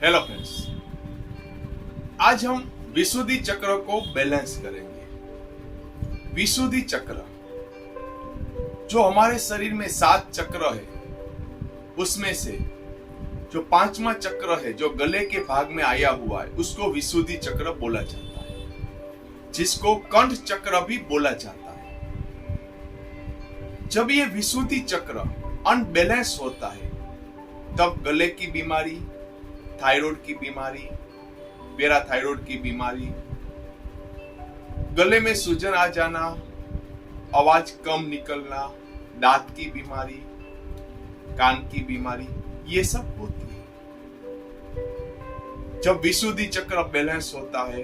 Hello friends, आज हम विशुद्धि चक्र को बैलेंस करेंगे। विशुद्धि चक्र जो हमारे शरीर में 7 चक्र है, उसमें से जो 5वां चक्र है जो गले के भाग में आया हुआ है उसको विशुद्धि चक्र बोला जाता है, जिसको कंठ चक्र भी बोला जाता है। जब ये विशुद्धि चक्र अनबैलेंस होता है तब गले की बीमारी, थायराइड की बीमारी, पैराथायराइड की बीमारी, गले में सूजन आ जाना, आवाज कम निकलना, दांत की बीमारी, कान की बीमारी, ये सब होती है। जब विशुद्धि चक्र बैलेंस होता है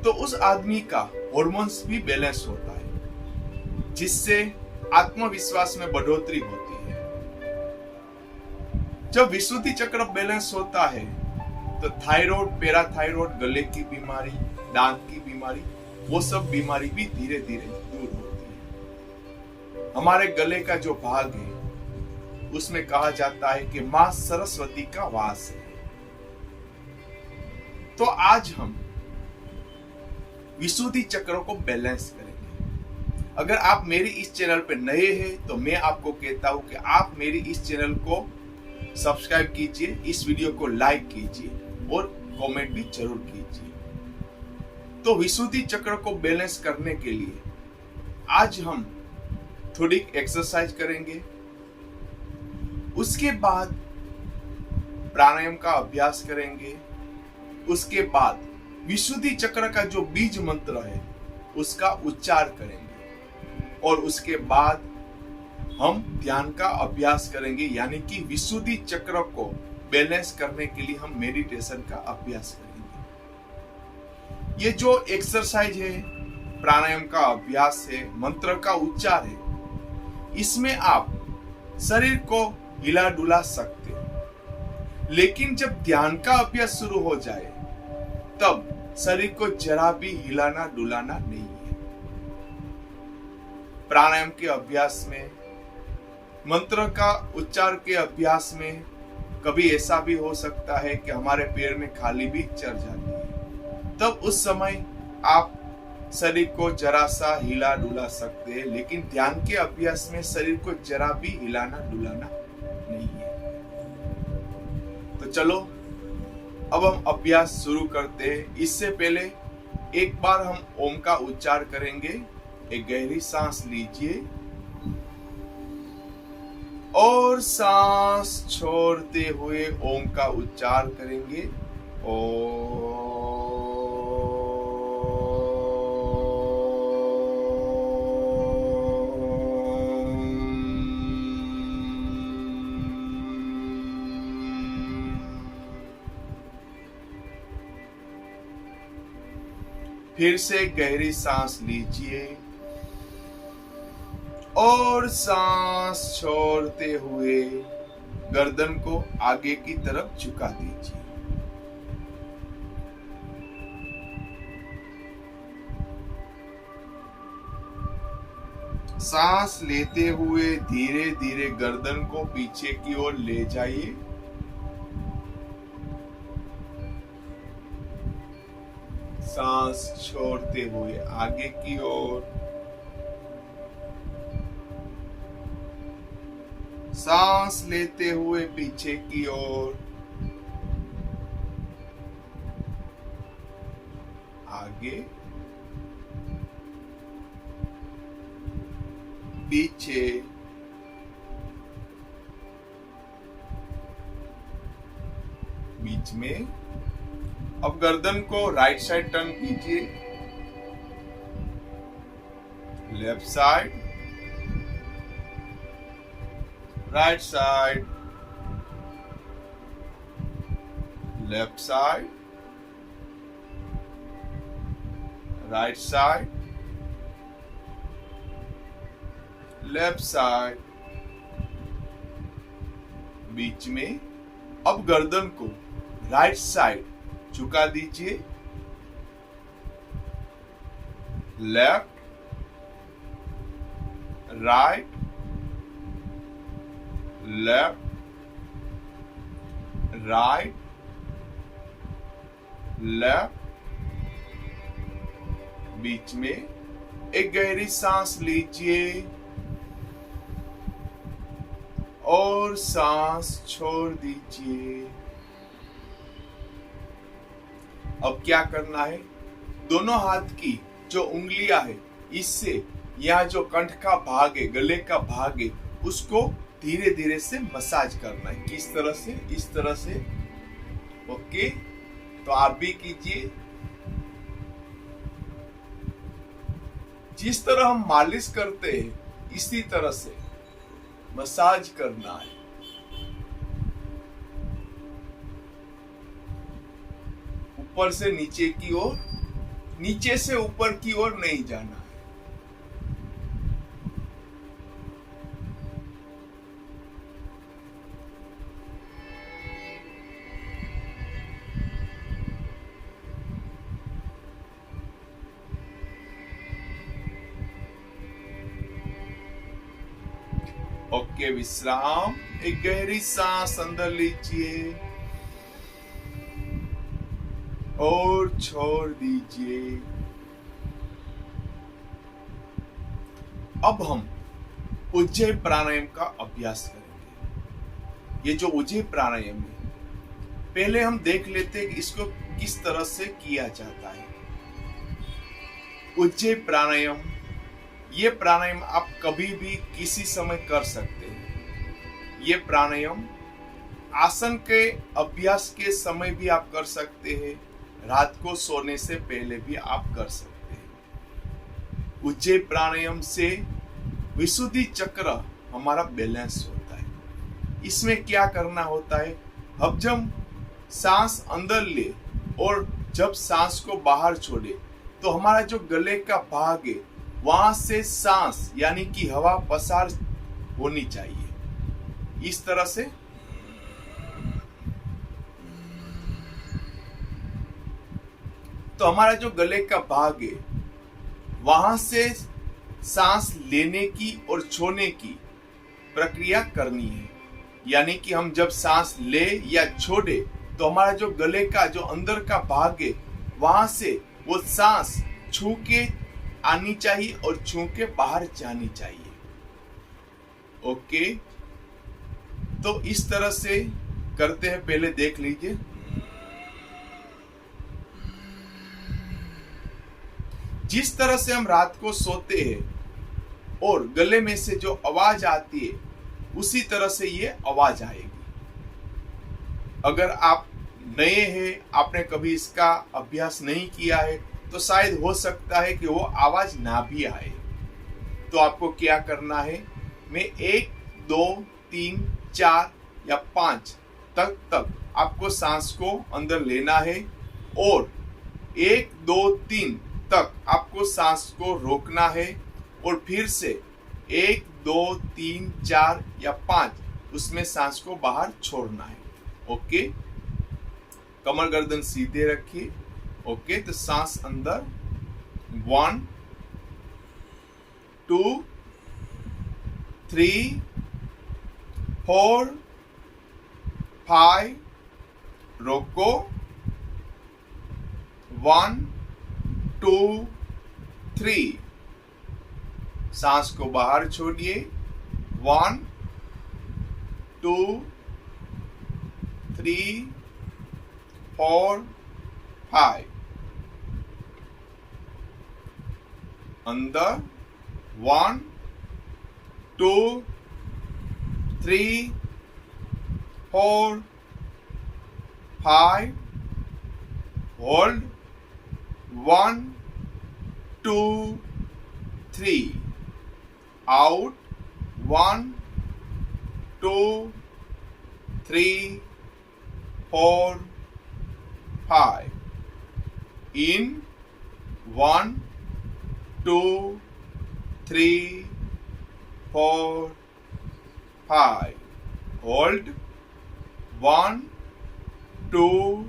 तो उस आदमी का हार्मोन्स भी बैलेंस होता है, जिससे आत्मविश्वास में बढ़ोतरी होती है। जब विशुद्धि चक्र बैलेंस होता है तो थायराइड, पैराथायराइड, गले की बीमारी, दांत की बीमारी, वो सब बीमारी भी धीरे धीरे दूर होती है। हमारे गले का जो भाग है उसमें कहा जाता है कि मां सरस्वती का वास है। तो आज हम विशुद्धि चक्र को बैलेंस करेंगे। अगर आप मेरी इस चैनल पे नए हैं तो मैं आपको कहता हूं कि आप मेरी इस चैनल को सब्सक्राइब कीजिए, इस वीडियो को लाइक कीजिए और कमेंट भी जरूर कीजिए। तो विशुद्धि चक्र को बैलेंस करने के लिए आज हम थोड़ी एक्सरसाइज करेंगे, उसके बाद प्राणायाम का अभ्यास करेंगे, उसके बाद विशुद्धि चक्र का जो बीज मंत्र है उसका उच्चार करेंगे और उसके बाद हम ध्यान का अभ्यास करेंगे, यानी कि विशुद्धि चक्र को बैलेंस करने के लिए हम मेडिटेशन का अभ्यास करेंगे। ये जो एक्सरसाइज है, प्राणायाम का अभ्यास है, मंत्र का उच्चार है, इसमें आप शरीर को हिला डुला सकते हैं, लेकिन जब ध्यान का अभ्यास शुरू हो जाए तब शरीर को जरा भी हिलाना डुलाना नहीं है। प्राणायाम के अभ्यास में, मंत्र का उच्चार के अभ्यास में कभी ऐसा भी हो सकता है कि हमारे पैर में खाली भी चढ़ जाती है, तब उस समय आप शरीर को जरा सा हिला डुला सकते हैं, लेकिन ध्यान के अभ्यास में शरीर को जरा भी हिलाना डुलाना नहीं है। तो चलो अब हम अभ्यास शुरू करते हैं। इससे पहले एक बार हम ओम का उच्चार करेंगे। एक गहरी सांस लीजिए और सांस छोड़ते हुए ओम का उच्चार करेंगे। फिर से गहरी सांस लीजिए और सांस छोड़ते हुए गर्दन को आगे की तरफ झुका दीजिए। सांस लेते हुए धीरे धीरे गर्दन को पीछे की ओर ले जाइए। सांस छोड़ते हुए आगे की ओर, सांस लेते हुए पीछे की ओर, आगे, पीछे, बीच में। अब गर्दन को राइट साइड टर्न कीजिए, left side, right side, left side, right side, left side, बीच में। अब गर्दन को राइट साइड झुका दीजिए, left, right, left, right, left, बीच में एक गहरी सांस लीजिए और सांस छोड़ दीजिए। अब क्या करना है, दोनों हाथ की जो उंगलियां है, इससे यहाँ जो कंठ का भाग है, गले का भाग है, उसको धीरे धीरे से मसाज करना है। किस तरह से? इस तरह से। ओके, तो आप भी कीजिए। जिस तरह हम मालिश करते हैं, इसी तरह से मसाज करना है। ऊपर से नीचे की ओर, नीचे से ऊपर की ओर नहीं जाना है। ओके, विश्राम। एक गहरी सांस अंदर लीजिए और छोड़ दीजिए। अब हम उज्जयी प्राणायाम का अभ्यास करेंगे। ये जो उज्जयी प्राणायाम है, पहले हम देख लेते हैं कि इसको किस तरह से किया जाता है। उज्जयी प्राणायाम, ये प्राणायाम आप कभी भी किसी समय कर सकते हैं। ये प्राणायाम आसन के अभ्यास के समय भी आप कर सकते हैं, रात को सोने से पहले भी आप कर सकते हैं। उज्जयी प्राणायाम से विशुद्धि चक्र हमारा बैलेंस होता है। इसमें क्या करना होता है, अब जब सांस अंदर ले और जब सांस को बाहर छोड़े, तो हमारा जो गले का भाग है, वहां से सांस यानी कि हवा पसार होनी चाहिए। इस तरह से तो हमारा जो गले का भाग है, वहां से सांस लेने की और छोड़ने की प्रक्रिया करनी है। यानी कि हम जब सांस ले या छोड़े, तो हमारा जो गले का जो अंदर का भाग है, वहां से वो सांस छू के आनी चाहिए और छू के बाहर जानी चाहिए। ओके, तो इस तरह से करते हैं। पहले देख लीजिए। जिस तरह से हम रात को सोते हैं और गले में से जो आवाज आती है, उसी तरह से ये आवाज आएगी। अगर आप नए हैं, आपने कभी इसका अभ्यास नहीं किया है, तो शायद हो सकता है कि वो आवाज ना भी आए। तो आपको क्या करना है, मैं 1 2 3 4 या 5 तक आपको सांस को अंदर लेना है और 1 2 3 तक आपको सांस को रोकना है और फिर से 1 2 3 4 या 5 उसमें सांस को बाहर छोड़ना है। ओके, कमर गर्दन सीधे रखिए। ओके, तो सांस अंदर 1 2 3 4 5, रोको 1 2 3, सांस को बाहर छोड़िए 1 2 3 4 5, अंदर 1 2 3 4 5, hold 1 2 3, out 1 2 3 4 5, in 1 2 3 4 5, hold 1 2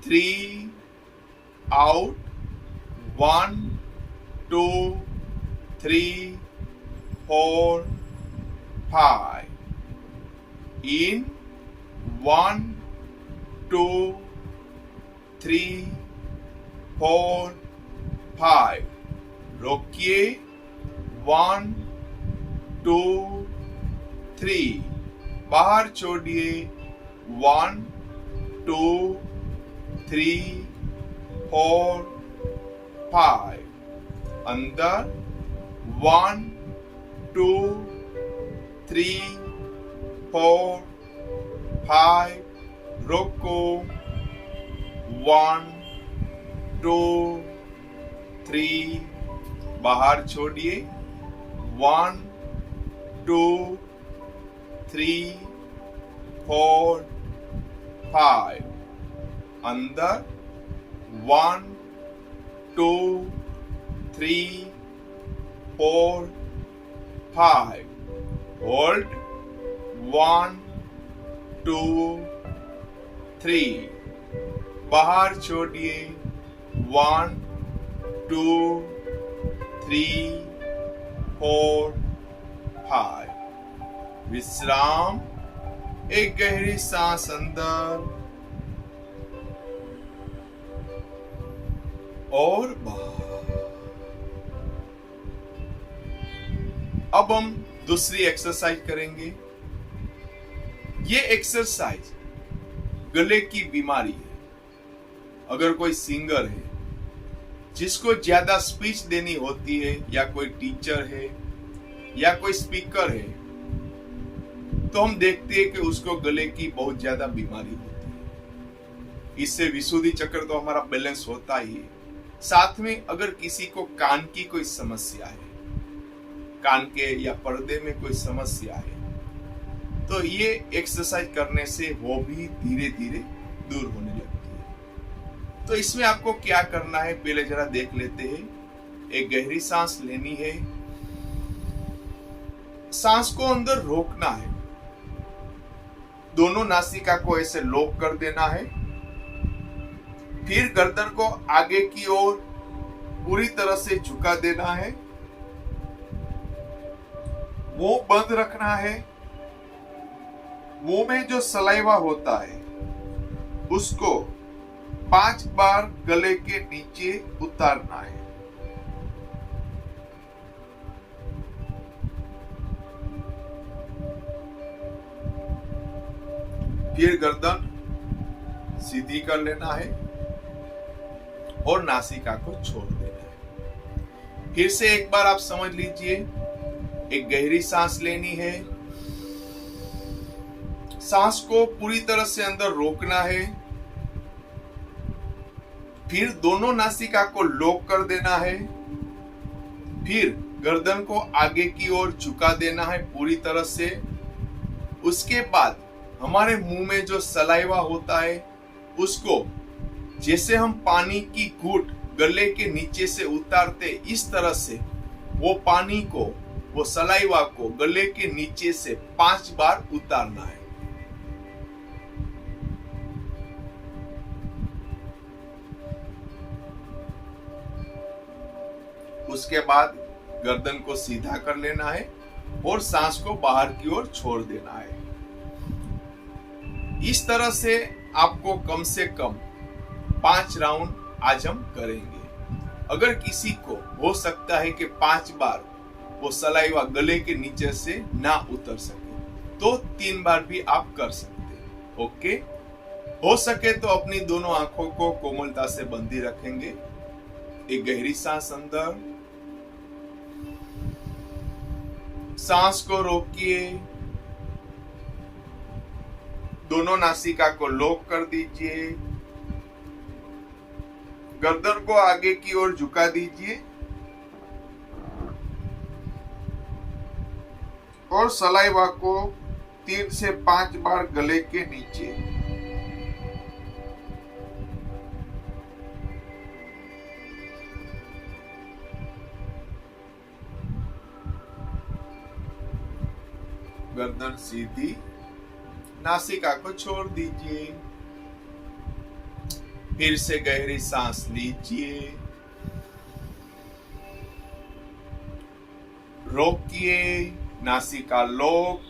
3, out 1 2 3 4 5, in 1 2 3 4 5, रोकिए 1 2 3, बाहर छोड़िए 1 2 3 4 5, अंदर 1 2 3 4 5, रोको 1 2 3, बाहर छोड़िए 1 2 3 4 5, अंदर 1 2 3 4 5, होल्ड 1 2 3, बाहर छोड़िए 1 2 3 4 5, विश्राम, एक गहरी सांस अंदर और बाहर। अब हम दूसरी एक्सरसाइज करेंगे। ये एक्सरसाइज गले की बीमारी है। अगर कोई सिंगर है जिसको ज्यादा स्पीच देनी होती है, या कोई टीचर है, या कोई स्पीकर है, तो हम देखते हैं कि उसको गले की बहुत ज्यादा बीमारी होती है। इससे विशुद्धि चक्र तो हमारा बैलेंस होता ही है। साथ में अगर किसी को कान की कोई समस्या है, कान के या पर्दे में कोई समस्या है, तो ये एक्सरसाइज करने से वो भी धीरे धीरे दूर होने लगती है। तो इसमें आपको क्या करना है, पहले जरा देख लेते हैं। एक गहरी सांस लेनी है, सांस को अंदर रोकना है, दोनों नासिका को ऐसे लॉक कर देना है, फिर गर्दन को आगे की ओर पूरी तरह से झुका देना है, मुंह बंद रखना है। मुंह में जो सलाइवा होता है उसको 5 बार गले के नीचे उतारना है। फिर गर्दन सीधी कर लेना है और नासिका को छोड़ देना है। फिर से एक बार आप समझ लीजिए, एक गहरी सांस लेनी है, सांस को पूरी तरह से अंदर रोकना है, फिर दोनों नासिका को लॉक कर देना है, फिर गर्दन को आगे की ओर झुका देना है पूरी तरह से। उसके बाद हमारे मुंह में जो सलाइवा होता है उसको जैसे हम पानी की घूंट गले के नीचे से उतारते, इस तरह से वो पानी को, वो सलाइवा को गले के नीचे से 5 बार उतारना है। उसके बाद गर्दन को सीधा कर लेना है और सांस को बाहर की ओर छोड़ देना है। इस तरह से आपको कम से कम 5 राउंड आज हम करेंगे। अगर किसी को हो सकता है कि 5 बार वो सलाइवा गले के नीचे से ना उतर सके, तो 3 बार भी आप कर सकते हैं। ओके, हो सके तो अपनी दोनों आंखों को कोमलता से बंदी रखेंगे। एक गहरी सांस अंदर, सांस को रोकिए, दोनों नासिका को लॉक कर दीजिए, गर्दन को आगे की ओर झुका दीजिए और सलाइवा को 3 से 5 बार गले के नीचे। गर्दन सीधी, नासिका को छोड़ दीजिए। फिर से गहरी सांस लीजिए, रोकिए, नासिका लॉक,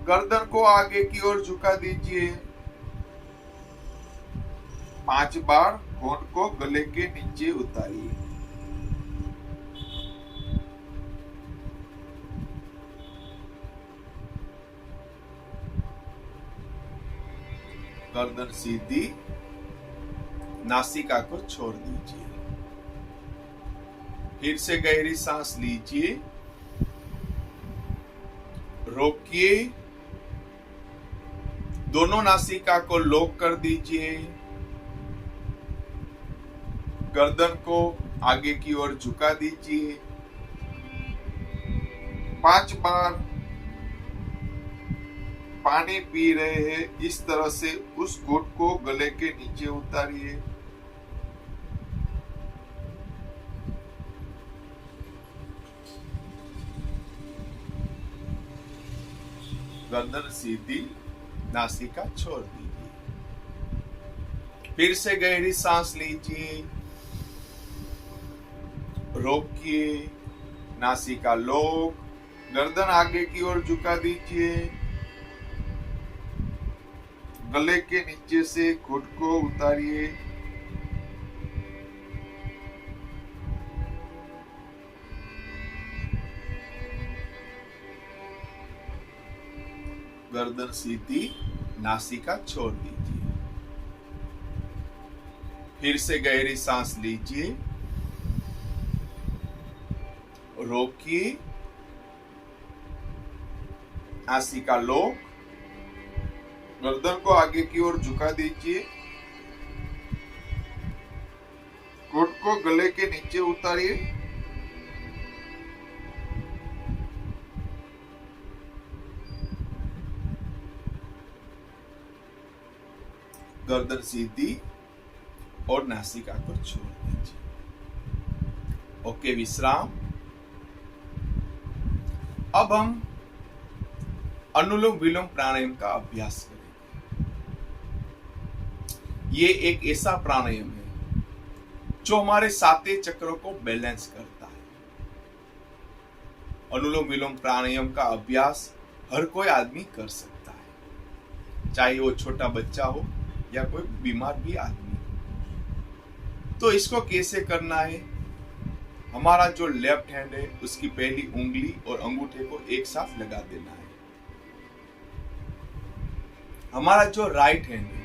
गर्दन को आगे की ओर झुका दीजिए, 5 बार होंठ को गले के नीचे उतारिए। गर्दन सीधी, नासिका को छोड़ दीजिए। फिर से गहरी सांस लीजिए, रोकिए, दोनों नासिका को लॉक कर दीजिए। गर्दन को आगे की ओर झुका दीजिए। 5 बार पानी पी रहे हैं, इस तरह से उस घूंट को गले के नीचे उतारिए। गर्दन सीधी, नासिका छोड़ दीजिए। फिर से गहरी सांस लीजिए, रोकिए, नासिका लॉक, गर्दन आगे की ओर झुका दीजिए। गले के नीचे से घूंट को उतारिए। गर्दन सीधी, नासिका छोड़ दीजिए। फिर से गहरी सांस लीजिए, रोकिए, नासिका लॉक, गर्दन को आगे की ओर झुका दीजिए। घूंट को गले के नीचे उतारिए। गर्दन सीधी और नासिका को छोड़ दीजिए। ओके, विश्राम। अब हम अनुलोम विलोम प्राणायाम का अभ्यास करेंगे। ये एक ऐसा प्राणायाम है जो हमारे सातों चक्रों को बैलेंस करता है। अनुलोम विलोम प्राणायाम का अभ्यास हर कोई आदमी कर सकता है, चाहे वो छोटा बच्चा हो या कोई बीमार भी आदमी हो। तो इसको कैसे करना है? हमारा जो लेफ्ट हैंड है उसकी पहली उंगली और अंगूठे को एक साथ लगा देना है। हमारा जो राइट हैंड है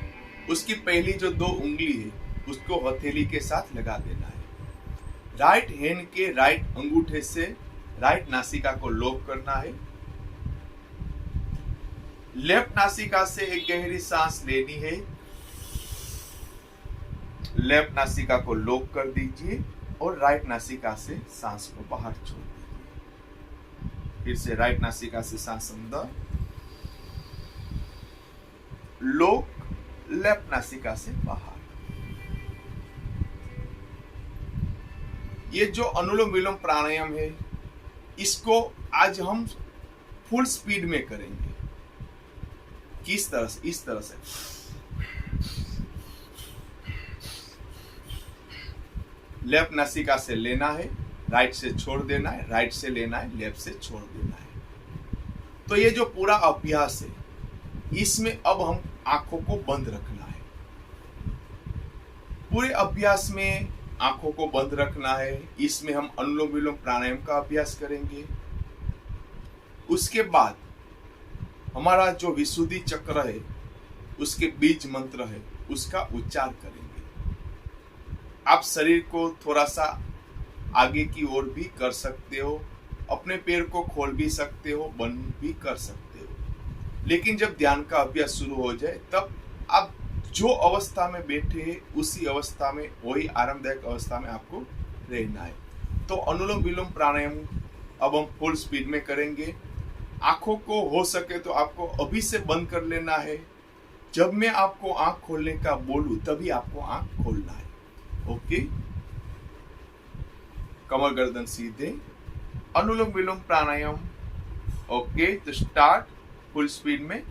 उसकी पहली जो 2 उंगली है उसको हथेली के साथ लगा देना है। राइट हैंड के राइट अंगूठे से राइट नासिका को लॉक करना है। लेफ्ट नासिका से एक गहरी सांस लेनी है। लेफ्ट नासिका को लॉक कर दीजिए और राइट नासिका से सांस को बाहर छोड़ दीजिए। फिर से राइट नासिका से सांस अंदर, लॉक, लेफ्ट नासिका से बाहर। ये जो अनुलोम विलोम प्राणायाम है इसको आज हम फुल स्पीड में करेंगे। किस तरह से? इस तरह से लेफ्ट नासिका से लेना है, राइट से छोड़ देना है, राइट से लेना है, लेफ्ट से छोड़ देना है। तो ये जो पूरा अभ्यास है इसमें अब हम आंखों को बंद रखना है। पूरे अभ्यास में आंखों को बंद रखना है। इसमें हम अनुलोम विलोम प्राणायाम का अभ्यास करेंगे। उसके बाद हमारा जो विशुद्धि चक्र है उसके बीज मंत्र है उसका उच्चार करेंगे। आप शरीर को थोड़ा सा आगे की ओर भी कर सकते हो, अपने पैर को खोल भी सकते हो, बंद भी कर सकते हो। लेकिन जब ध्यान का अभ्यास शुरू हो जाए तब आप जो अवस्था में बैठे हैं उसी अवस्था में, वही आरामदायक अवस्था में आपको रहना है। तो अनुलोम विलोम प्राणायाम अब हम फुल स्पीड में करेंगे। आंखों को हो सके तो आपको अभी से बंद कर लेना है। जब मैं आपको आंख खोलने का बोलूं तभी आपको आंख खोलना है। ओके, कमर गर्दन सीधे, अनुलोम विलोम प्राणायाम। ओके, तो स्टार्ट फुल स्पीड में।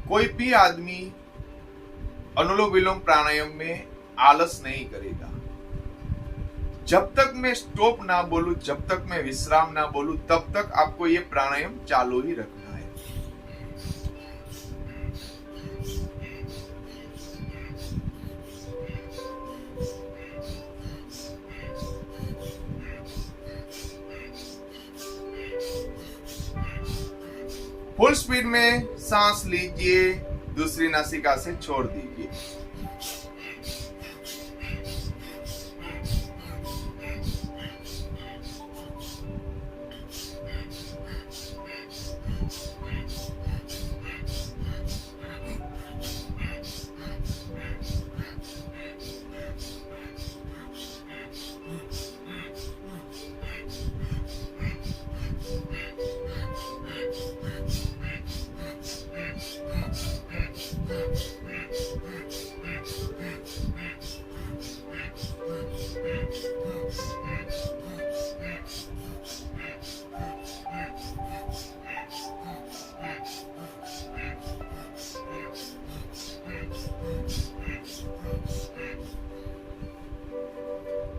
कोई भी आदमी अनुलोम विलोम प्राणायाम में आलस नहीं करेगा। जब तक मैं स्टॉप ना बोलूं, जब तक मैं विश्राम ना बोलूं, तब तक आपको ये प्राणायाम चालू ही रखना है। फुल स्पीड में सांस लीजिए, दूसरी नासिका से छोड़ दीजिए।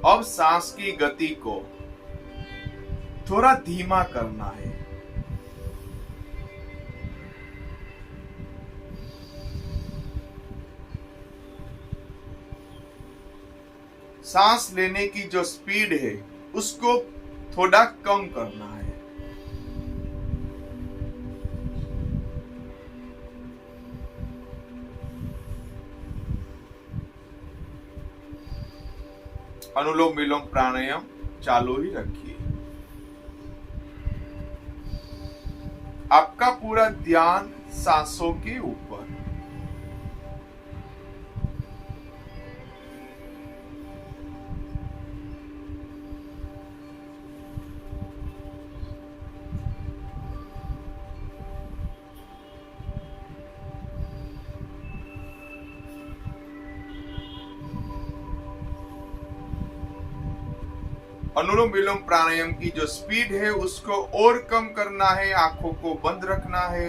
अब सांस की गति को थोड़ा धीमा करना है। सांस लेने की जो स्पीड है उसको थोड़ा कम करना है। अनुलोम विलोम प्राणायाम चालू ही रखिए। आपका पूरा ध्यान सांसों के ऊपर। अनुलोम विलोम प्राणायाम की जो स्पीड है उसको और कम करना है। आंखों को बंद रखना है।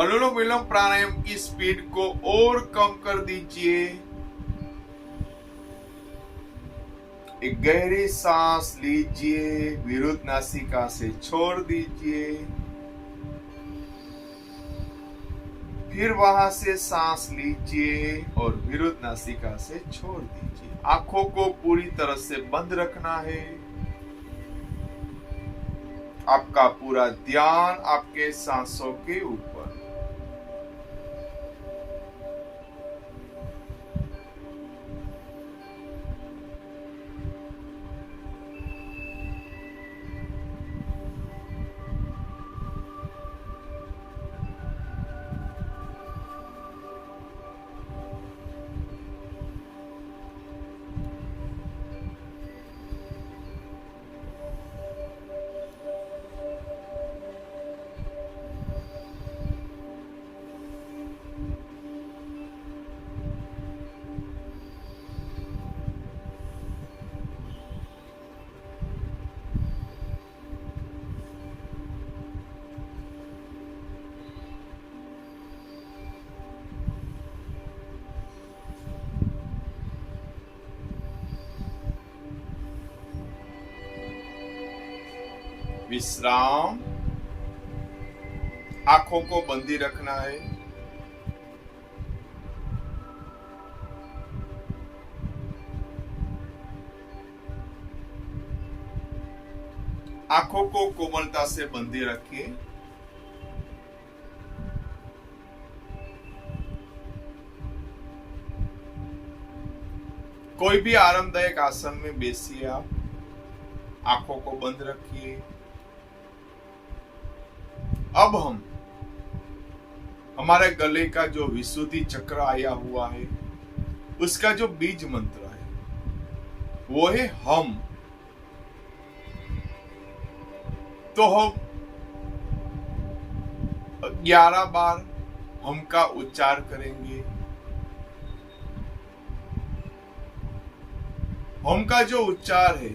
अनुलोम विलोम प्राणायाम की स्पीड को और कम कर दीजिए। एक गहरी सांस लीजिए, विरुद्ध नासिका से छोड़ दीजिए। फिर वहां से सांस लीजिए और विरुद्ध नासिका से छोड़ दीजिए। आंखों को पूरी तरह से बंद रखना है। आपका पूरा ध्यान आपके सांसों के ऊपर। विश्राम। आंखों को बंदी रखना है। आंखों को कोमलता से बंदी रखिए। कोई भी आरामदायक आसन में बैसिए आप। आंखों को बंद रखिए। अब हम हमारे गले का जो विशुद्धि चक्र आया हुआ है उसका जो बीज मंत्र है वो है हम। तो हम 11 बार हम का उच्चार करेंगे। हम का जो उच्चार है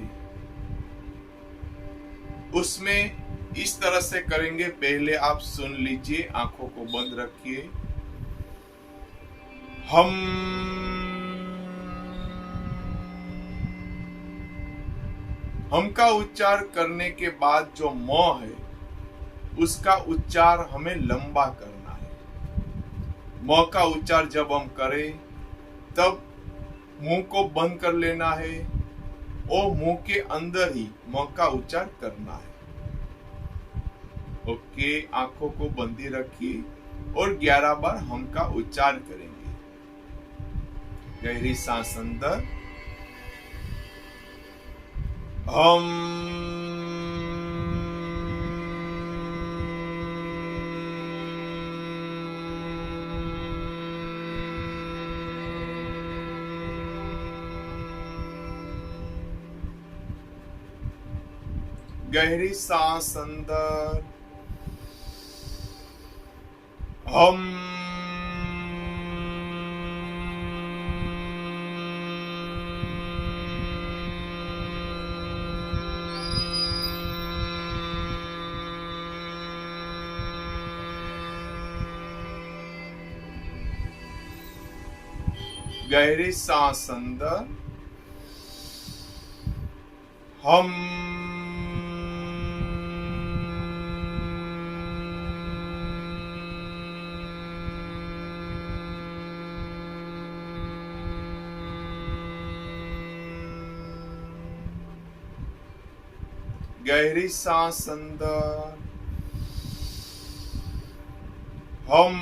उसमें इस तरह से करेंगे। पहले आप सुन लीजिए, आंखों को बंद रखिए। हम का उच्चार करने के बाद जो म है उसका उच्चार हमें लंबा करना है। म का उच्चार जब हम करें तब मुंह को बंद कर लेना है और मुंह के अंदर ही म का उच्चार करना है। ओके, आंखों को बंदी रखिए और 11 बार हम का उच्चार करेंगे। गहरी सांस अंदर, हम। गहरी सांस अंदर, हम। गहरी सांस अंदर, हम। गहरी सांस अंदर, हम।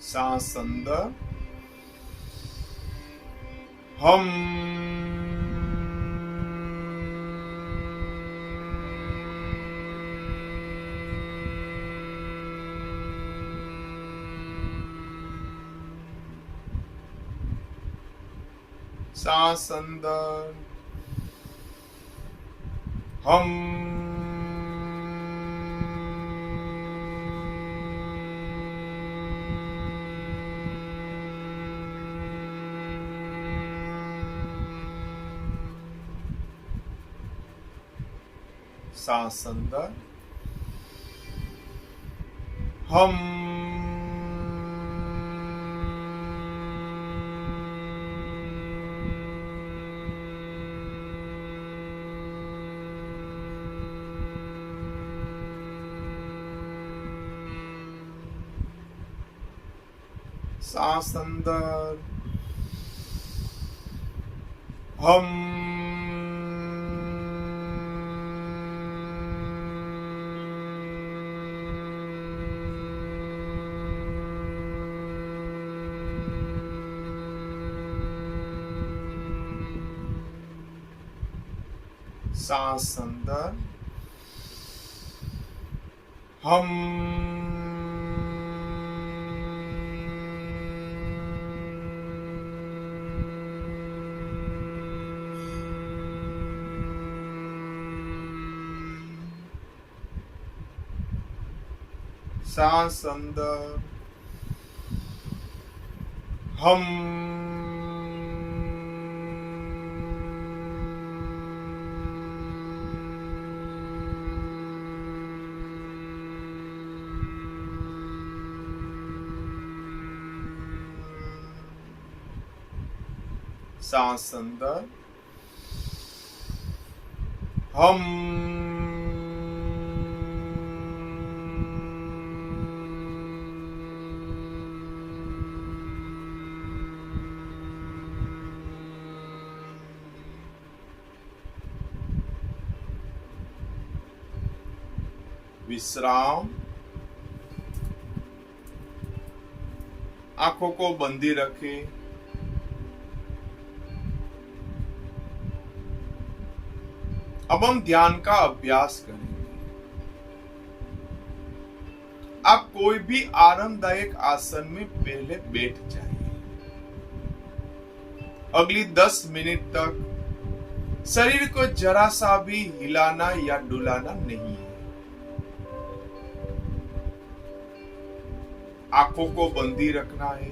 सांस अंदर, हम। सांस अंदर, हम। सांस अंदर, हम। सांस अंदर, हम। सांस अंदर, हम। सांस अंदर, हम। सांस अंदर, हम। विश्राम। आंखों को बंदी रखें। अब हम ध्यान का अभ्यास करेंगे। आप कोई भी आरामदायक आसन में पहले बैठ जाइए। अगली 10 मिनट तक शरीर को जरा सा भी हिलाना या डुलाना नहीं है। आंखों को बंदी रखना है,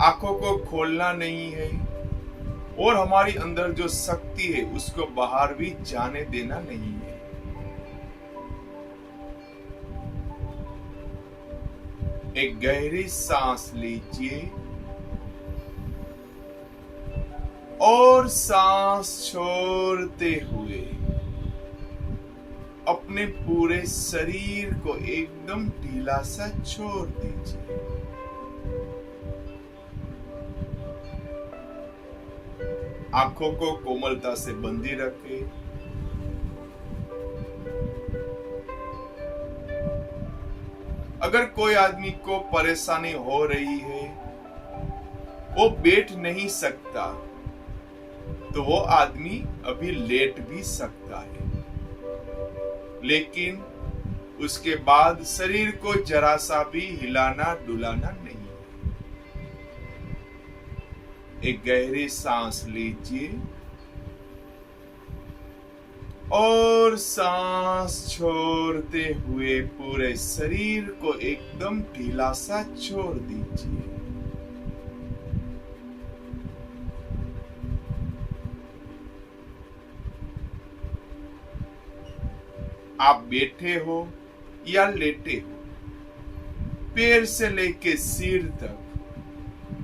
आंखों को खोलना नहीं है और हमारी अंदर जो शक्ति है उसको बाहर भी जाने देना नहीं है। एक गहरी सांस लीजिए और सांस छोड़ते हुए अपने पूरे शरीर को एकदम ढीला सा छोड़ दीजिए। आंखों को कोमलता से बंदी रखें। अगर कोई आदमी को परेशानी हो रही है, वो बैठ नहीं सकता, तो वो आदमी अभी लेट भी सकता है, लेकिन उसके बाद शरीर को जरा सा भी हिलाना डुलाना नहीं है। एक गहरी सांस लीजिए और सांस छोड़ते हुए पूरे शरीर को एकदम ढीला सा छोड़ दीजिए। आप बैठे हो या लेटे हो, पैर से लेके सिर तक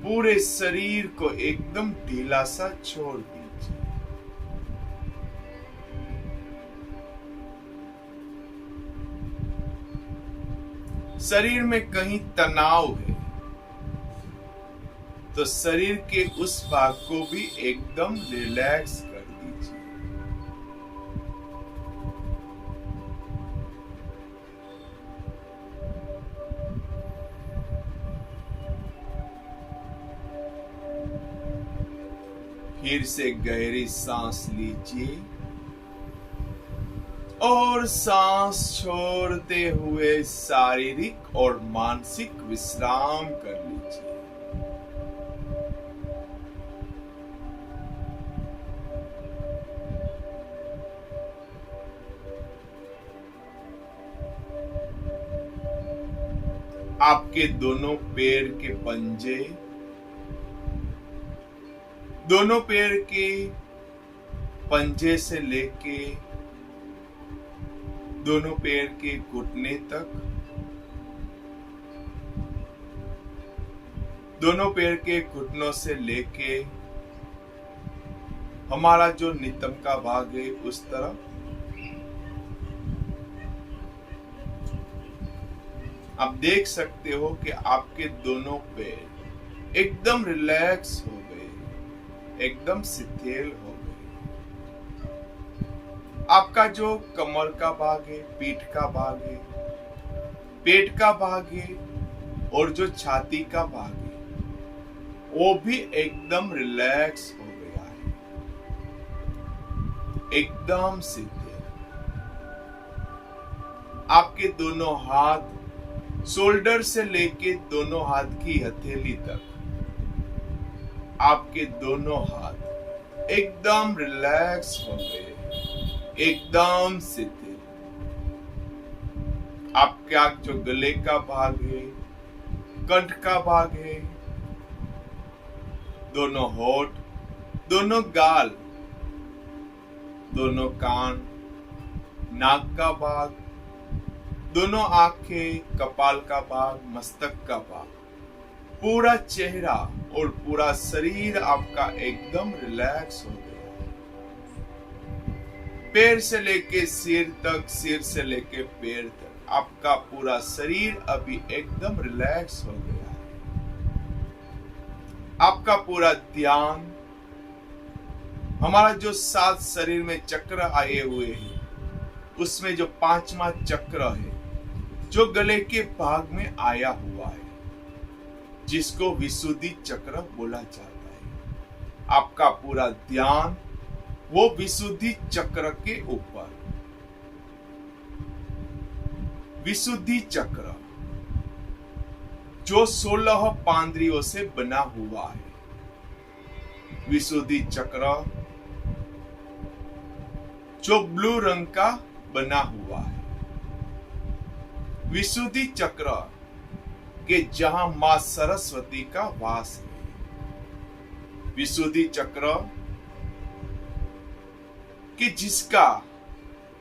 पूरे शरीर को एकदम ढीला सा छोड़ दीजिए। शरीर में कहीं तनाव है तो शरीर के उस भाग को भी एकदम रिलैक्स कर दीजिए। फिर से गहरी सांस लीजिए और सांस छोड़ते हुए शारीरिक और मानसिक विश्राम कर लीजिए। आपके दोनों पैर के पंजे, दोनों पैर के पंजे से लेके दोनों पैर के घुटने तक, दोनों पैर के घुटनों से लेके हमारा जो नितंब का भाग है उस तरफ आप देख सकते हो कि आपके दोनों पैर एकदम रिलैक्स हो गए, एकदम शिथिल हो गए। आपका जो कमर का भाग है, पीठ का भाग है, पेट का भाग है और जो छाती का भाग है वो भी एकदम रिलैक्स हो गया है, एकदम शिथिल। आपके दोनों हाथ शोल्डर से लेके दोनों हाथ की हथेली तक, आपके दोनों हाथ एकदम रिलैक्स हो गए, एकदम शिथिल। आपका जो गले का भाग है, कंठ का भाग है, दोनों होठ, दोनों गाल, दोनों कान, नाक का भाग, दोनों आंखें, कपाल का भाग, मस्तक का भाग, पूरा चेहरा और पूरा शरीर आपका एकदम रिलैक्स हो गया है। पैर से लेके सिर तक, सिर से लेके पैर तक आपका पूरा शरीर अभी एकदम रिलैक्स हो गया है। आपका पूरा ध्यान, हमारा जो 7 शरीर में चक्र आए हुए हैं उसमें जो 5वां चक्र है जो गले के भाग में आया हुआ है, जिसको विशुद्धि चक्र बोला जाता है। आपका पूरा ध्यान वो विशुद्धि चक्र के ऊपर। विशुद्धि चक्र जो 16 पांद्रियों से बना हुआ है। विशुद्धि चक्र जो ब्लू रंग का बना हुआ है। विशुद्धि चक्र के जहां मां सरस्वती का वास है। विशुद्धि चक्र कि जिसका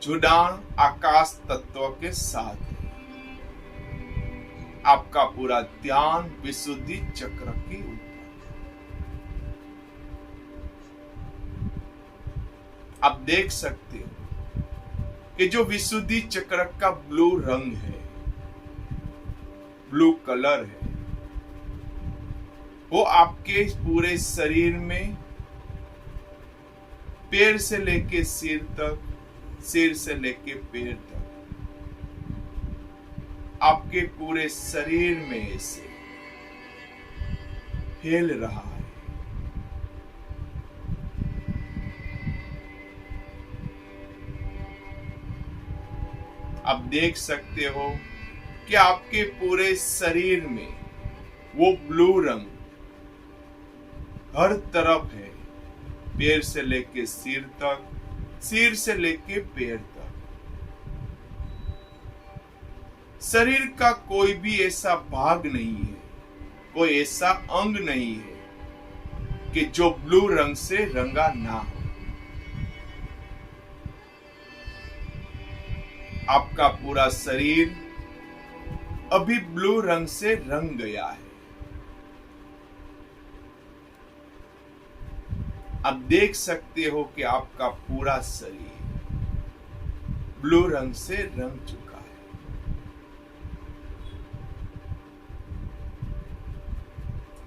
जुड़ान आकाश तत्व के साथ है। आपका पूरा ध्यान विशुद्धि चक्र के ऊपर। आप देख सकते हो कि जो विशुद्धि चक्र का ब्लू रंग है, ब्लू कलर है, वो आपके पूरे शरीर में पैर से लेके सिर तक, सिर से लेके पैर तक, आपके पूरे शरीर में ऐसे फैल रहा है। आप देख सकते हो कि आपके पूरे शरीर में वो ब्लू रंग हर तरफ है, पैर से लेके सिर तक, सिर से लेके पैर तक। शरीर का कोई भी ऐसा भाग नहीं है, कोई ऐसा अंग नहीं है कि जो ब्लू रंग से रंगा ना हो। आपका पूरा शरीर अभी ब्लू रंग से रंग गया है। आप देख सकते हो कि आपका पूरा शरीर ब्लू रंग से रंग चुका है।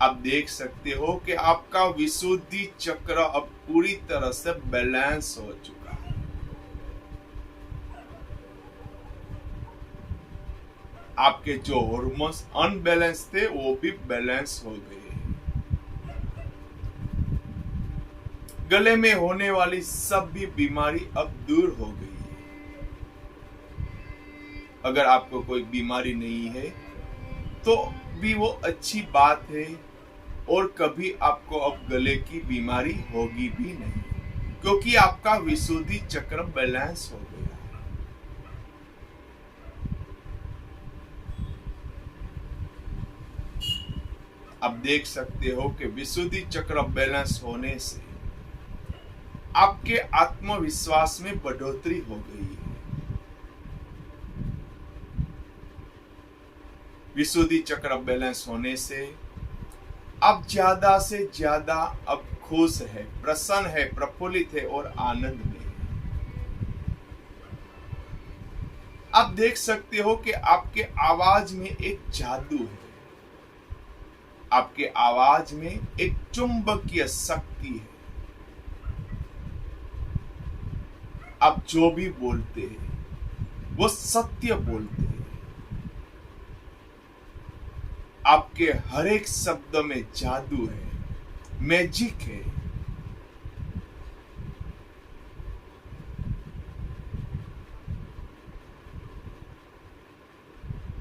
आप देख सकते हो कि आपका विशुद्धि चक्र अब पूरी तरह से बैलेंस हो चुका है। आपके जो हार्मोन्स अनबैलेंस थे वो भी बैलेंस हो गए। गले में होने वाली सब भी बीमारी अब दूर हो गई है। अगर आपको कोई बीमारी नहीं है तो भी वो अच्छी बात है, और कभी आपको अब गले की बीमारी होगी भी नहीं, क्योंकि आपका विशुद्धि चक्र बैलेंस हो गया है। आप देख सकते हो कि विशुद्धि चक्र बैलेंस होने से आपके आत्मविश्वास में बढ़ोतरी हो गई है। विशुद्धि चक्र बैलेंस होने से आप ज्यादा से ज्यादा अब खुश है, प्रसन्न है, प्रफुल्लित है और आनंद में है। आप देख सकते हो कि आपके आवाज में एक जादू है। आपके आवाज में एक चुंबकीय शक्ति है। आप जो भी बोलते हैं वो सत्य बोलते हैं। आपके हर एक शब्द में जादू है, मैजिक है।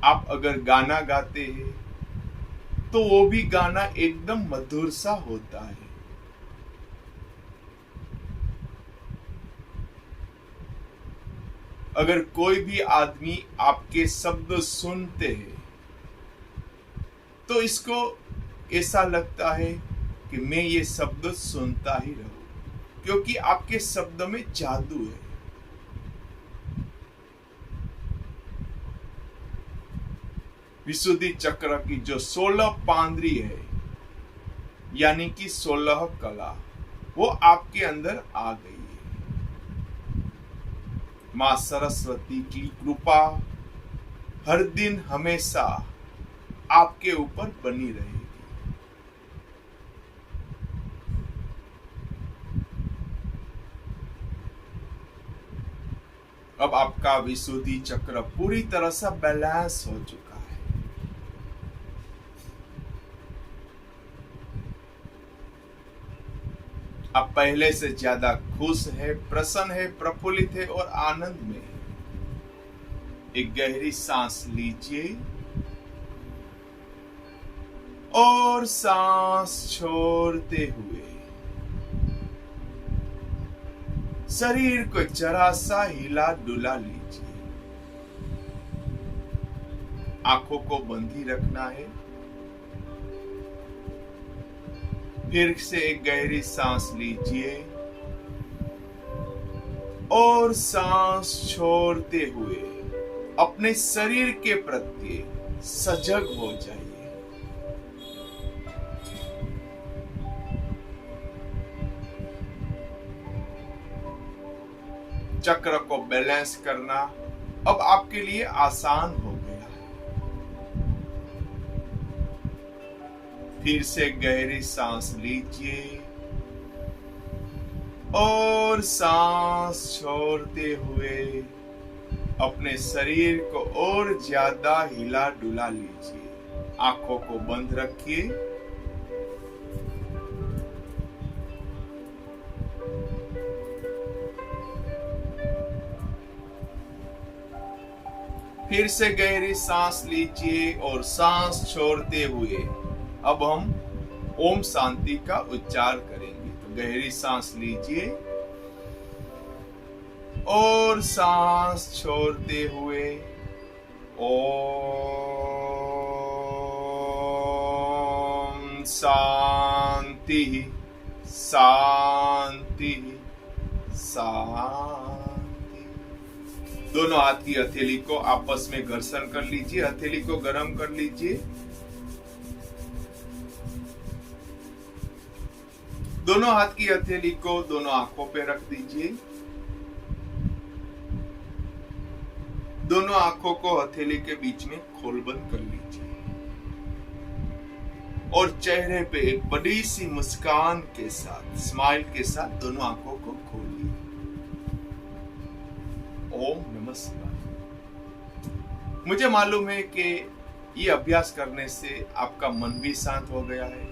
आप अगर गाना गाते हैं तो वो भी गाना एकदम मधुर सा होता है। अगर कोई भी आदमी आपके शब्द सुनते हैं तो इसको ऐसा लगता है कि मैं ये शब्द सुनता ही रहूं, क्योंकि आपके शब्द में जादू है। विशुद्धि चक्र की जो 16 पांद्री है, यानी कि 16 कला, वो आपके अंदर आ गई है। मां सरस्वती की कृपा हर दिन हमेशा आपके ऊपर बनी रहेगी। अब आपका विशुद्धि चक्र पूरी तरह से बैलेंस हो चुका है। आप पहले से ज्यादा खुश है, प्रसन्न है, प्रफुल्लित है और आनंद में है। एक गहरी सांस लीजिए और सांस छोड़ते हुए शरीर को जरा सा हिला डुला लीजिए। आंखों को बंद ही रखना है। फिर से एक गहरी सांस लीजिए और सांस छोड़ते हुए अपने शरीर के प्रति सजग हो जाइए। चक्र को बैलेंस करना अब आपके लिए आसान हो गया है। फिर से गहरी सांस लीजिए और सांस छोड़ते हुए अपने शरीर को और ज्यादा हिला डुला लीजिए। आंखों को बंद रखिए। फिर से गहरी सांस लीजिए और सांस छोड़ते हुए अब हम ओम शांति का उच्चार करेंगे। तो गहरी सांस लीजिए और सांस छोड़ते हुए ओम शांति शांति शांति। दोनों हाथ की हथेली को आपस में घर्षण कर लीजिए। हथेली को गर्म कर लीजिए। दोनों हाथ की हथेली को दोनों आंखों पे रख दीजिए। दोनों आंखों को हथेली के बीच में खोल बंद कर लीजिए और चेहरे पे एक बड़ी सी मुस्कान के साथ, स्माइल के साथ दोनों आंखों को खोलिए। ओम नमः शिवाय। मुझे मालूम है कि ये अभ्यास करने से आपका मन भी शांत हो गया है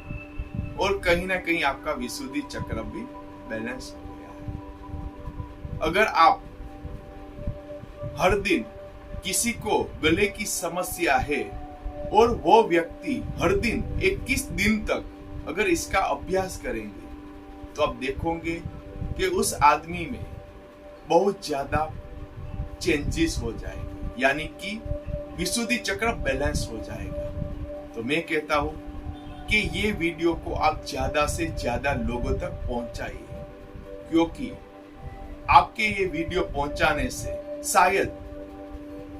और कहीं ना कहीं आपका विशुद्धि चक्र भी बैलेंस हो गया है। अगर आप हर दिन किसी को गले की समस्या है और वो व्यक्ति हर दिन 21 दिन तक अगर इसका अभ्यास करेंगे तो आप देखोगे कि उस आदमी में बहुत ज्यादा चेंजेस हो जाएंगे, यानी कि विशुद्धि चक्र बैलेंस हो जाएगा। तो मैं कहता हूं कि ये वीडियो को आप ज्यादा से ज्यादा लोगों तक पहुंचाइए, क्योंकि आपके ये वीडियो पहुंचाने से शायद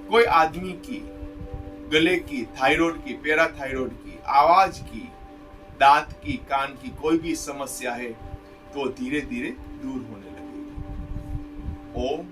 कोई आदमी की गले की, थायराइड की, पैराथायराइड की, आवाज की, दांत की, कान की कोई भी समस्या है तो धीरे धीरे दूर होने लगेगी। ओम